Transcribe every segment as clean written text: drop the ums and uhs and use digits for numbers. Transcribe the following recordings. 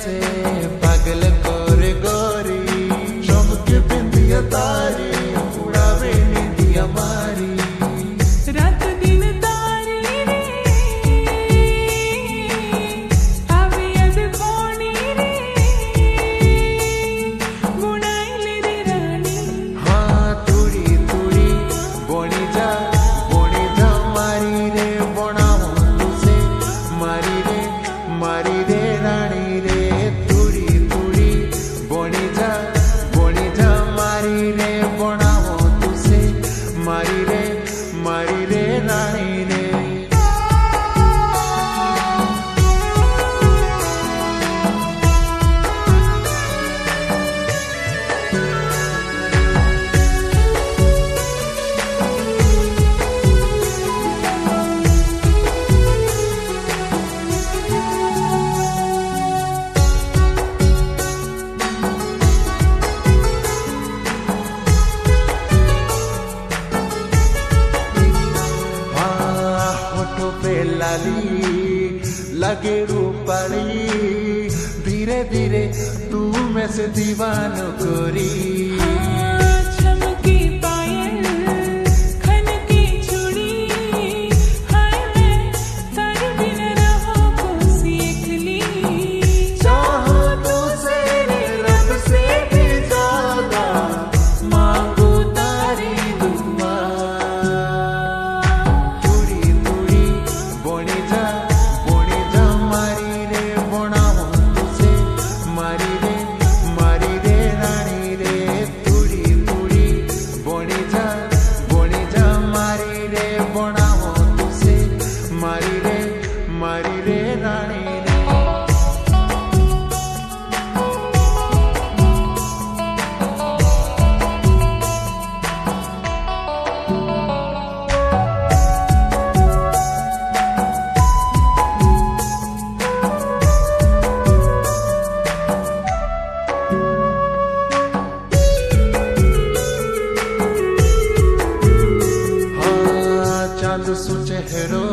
से पागल करे गोरी चमके बिंदिया तारी उड़ावे निंदिया मारी रात दिन तारी रे आवे याद कोणी रे बुनाइले रे रानी हाँ तुड़ी तुड़ी बोनी जा मारी रे बनाओ तुझे मारी रे रानी रे तुड़ी तुड़ी बोनी जा मारी रे बनाओ तुझे मारी रे रानी रे लगे रूपाली धीरे धीरे तू में से दीवान कोरी चमकी पायल खनकी चूड़ी हाय मैं तारे बिन रहो कोसी एकली चाहो तुझसे रब से भी ज्यादा मांगू तारी दुआ तुड़ी तुड़ी बोनी जा मारी रे बनाओ तुझे मारी रे रानी रे तुड़ी तुड़ी बोनी जा मारी रे बनाओ तुझे मारी रे रानी रे सु चेहरो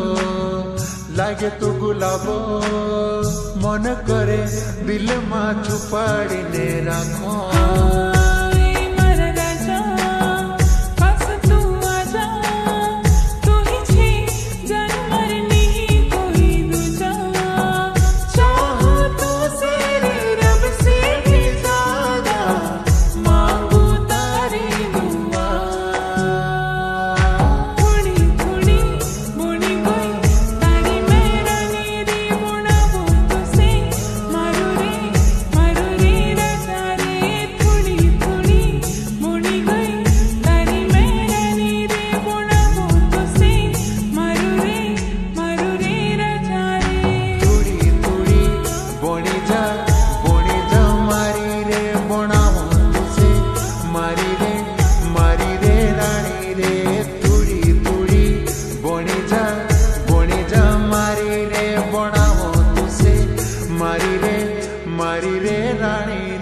लागे तू गुलाबो मन करे दिल मा छुपाड़ी ने राखो मारी रे रानी।